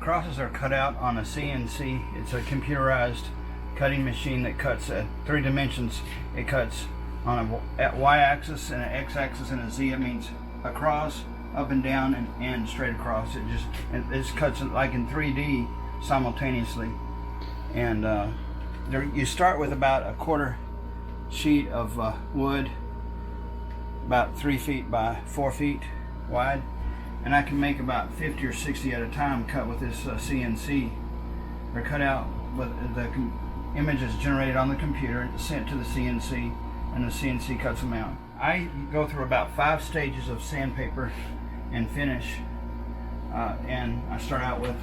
crosses are cut out on a CNC. It's a computerized cutting machine that cuts at 3 dimensions. It cuts on a y-axis and an x-axis and a z. It means across, up and down, and straight across. It cuts it like in 3D simultaneously. And you start with about a quarter sheet of wood, about 3 feet by 4 feet wide, and I can make about 50 or 60 at a time cut with this CNC. They're cut out with the images generated on the computer, sent to the CNC, and the CNC cuts them out. I go through about 5 stages of sandpaper and finish, and I start out with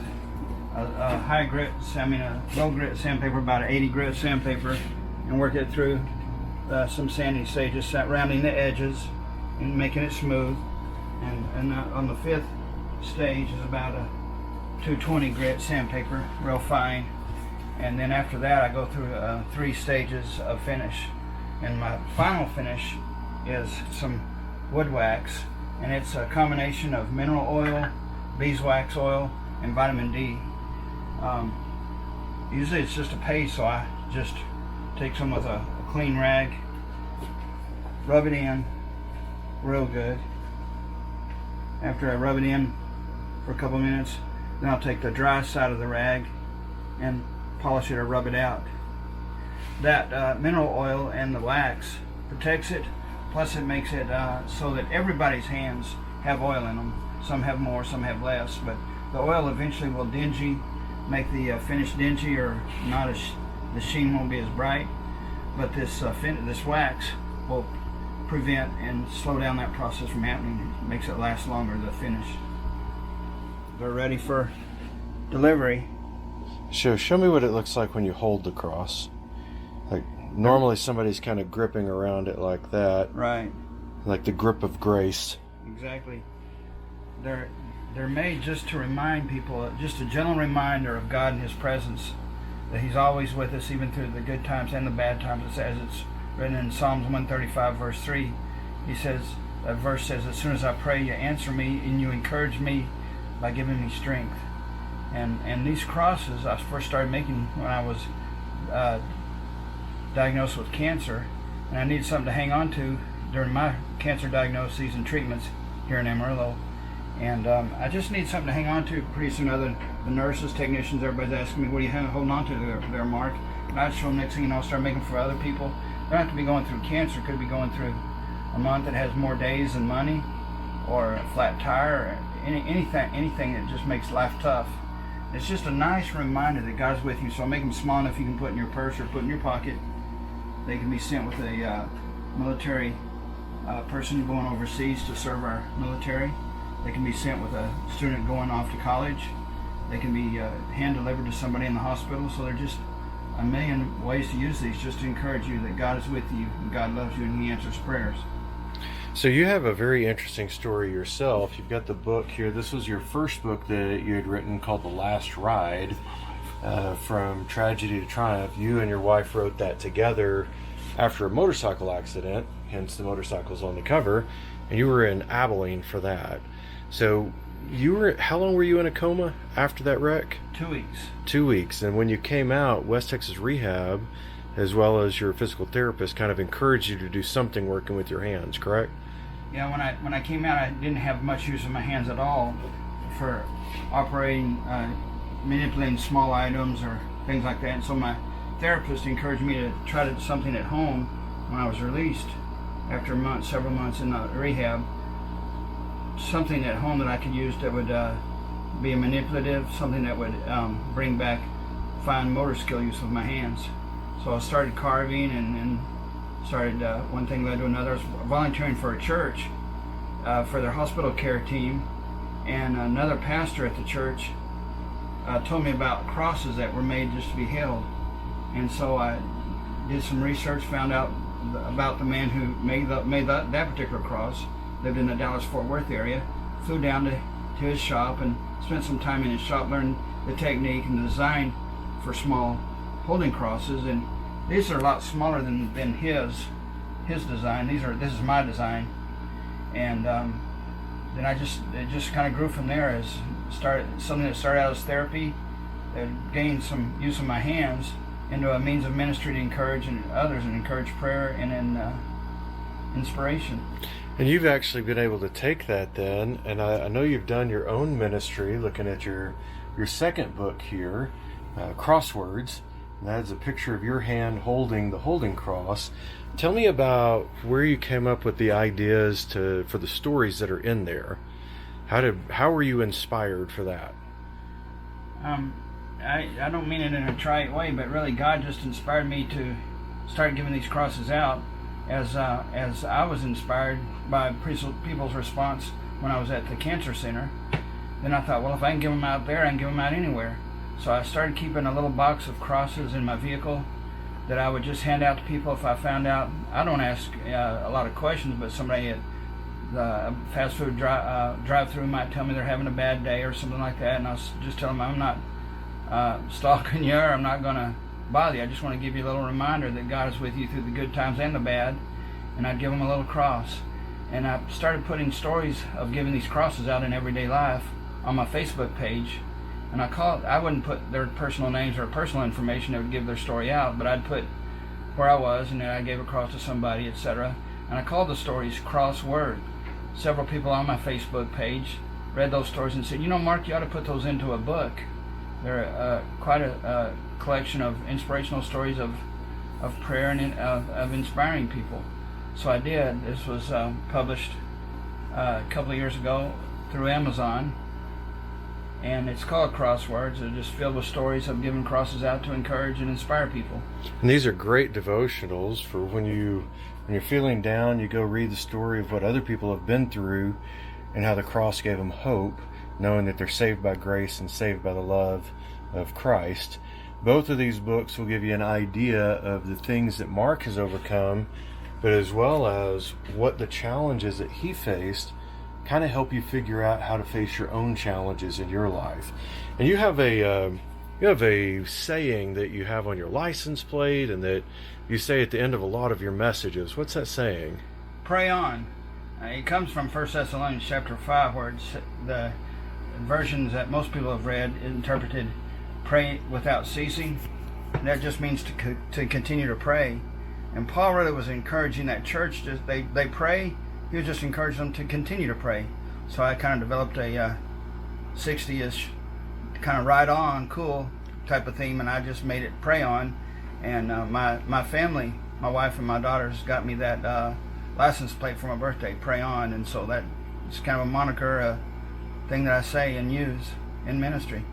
a high grit, a low grit sandpaper, about an 80 grit sandpaper, and work it through some sanding stages, rounding the edges and making it smooth. And on the 5th stage is about a 220 grit sandpaper, real fine. And then after that I go through 3 stages of finish. And my final finish is some wood wax, and it's a combination of mineral oil, beeswax oil, and vitamin D. Usually it's just a paste, so I just take some with a clean rag, rub it in real good. After I rub it in for a couple minutes, then I'll take the dry side of the rag and polish it or rub it out. That mineral oil and the wax protects it, plus it makes it so that everybody's hands have oil in them. Some have more, some have less, but the oil eventually will make the finish dingy, or not as the sheen won't be as bright. But this wax will prevent and slow down that process from happening. It makes it last longer, the finish. They're ready for delivery. Show me what it looks like when you hold the cross. Like normally somebody's kind of gripping around it like that. Right. Like the grip of grace. Exactly. They're made just to remind people, just a gentle reminder of God and His presence, that He's always with us, even through the good times and the bad times. As it's written in Psalms 135 verse 3, that verse says, as soon as I pray, you answer me and you encourage me by giving me strength. And these crosses I first started making when I was diagnosed with cancer, and I needed something to hang on to during my cancer diagnoses and treatments here in Amarillo. And I just need something to hang on to. Pretty soon the nurses, technicians, everybody's asking me, what are you holding on to there, Mark? And I show them, next thing you know, I'll start making for other people. They don't have to be going through cancer. Could be going through a month that has more days than money, or a flat tire, or anything that just makes life tough. It's just a nice reminder that God's with you. So I make them small enough you can put in your purse or put in your pocket. They can be sent with a military person going overseas to serve our military. They can be sent with a student going off to college. They can be hand delivered to somebody in the hospital. So there are just a million ways to use these, just to encourage you that God is with you and God loves you and He answers prayers. So you have a very interesting story yourself. You've got the book here. This was your first book that you had written, called The Last Ride, From Tragedy to Triumph. You and your wife wrote that together after a motorcycle accident, hence the motorcycle's on the cover, and you were in Abilene for that. So how long were you in a coma after that wreck? 2 weeks. 2 weeks. And when you came out, West Texas Rehab, as well as your physical therapist, kind of encouraged you to do something working with your hands, correct? Yeah, when I came out, I didn't have much use of my hands at all for operating, manipulating small items or things like that. And so my therapist encouraged me to try to do something at home when I was released after several months in rehab. Something at home that I could use that would be manipulative, something that would bring back fine motor skill use of my hands. So I started carving and started, one thing led to another. I was volunteering for a church, for their hospital care team, and another pastor at the church told me about crosses that were made just to be held. And so I did some research, found out about the man who made that particular cross, lived in the Dallas-Fort Worth area, flew down to his shop and spent some time in his shop, learned the technique and the design for small holding crosses. And these are a lot smaller than his design. This is my design. And then it just kind of grew from there. As something that started out as therapy, that gained some use of my hands into a means of ministry to encourage others and encourage prayer and inspiration. And you've actually been able to take that then, and I know you've done your own ministry, looking at your second book here, Crosswords. And that is a picture of your hand holding the holding cross. Tell me about where you came up with the ideas for the stories that are in there. How were you inspired for that? I don't mean it in a trite way, but really God just inspired me to start giving these crosses out as I was inspired by people's response when I was at the cancer center. Then I thought, well, if I can give them out there, I can give them out anywhere. So I started keeping a little box of crosses in my vehicle that I would just hand out to people if I found out. I don't ask a lot of questions, but somebody at the fast food drive-through might tell me they're having a bad day or something like that, and I'll just tell them I'm not stalking you, or I'm not going to bother you. I just want to give you a little reminder that God is with you through the good times and the bad. And I'd give them a little cross. And I started putting stories of giving these crosses out in everyday life on my Facebook page. And I wouldn't put their personal names or personal information that would give their story out, but I'd put where I was, and then I gave a cross to somebody, etc. And I called the stories Crossword. Several people on my Facebook page read those stories and said, Mark, you ought to put those into a book. They're quite a collection of inspirational stories of prayer and of inspiring people. So I did. This was published a couple of years ago through Amazon, and it's called Crosswords. They're just filled with stories of giving crosses out to encourage and inspire people. And these are great devotionals for when you're feeling down, you go read the story of what other people have been through and how the cross gave them hope, knowing that they're saved by grace and saved by the love of Christ. Both of these books will give you an idea of the things that Mark has overcome, but as well as what the challenges that he faced, kind of help you figure out how to face your own challenges in your life. And you have a saying that you have on your license plate and that you say at the end of a lot of your messages. What's that saying? Pray on. It comes from 1 Thessalonians chapter 5, where the versions that most people have read interpreted pray without ceasing. And that just means to continue to pray. And Paul really was encouraging that church. They pray. He was just encouraging them to continue to pray. So I kind of developed a 60-ish kind of ride on, cool type of theme, and I just made it pray on. And my family, my wife and my daughters, got me that license plate for my birthday, pray on. And so that it's kind of a moniker, a thing that I say and use in ministry.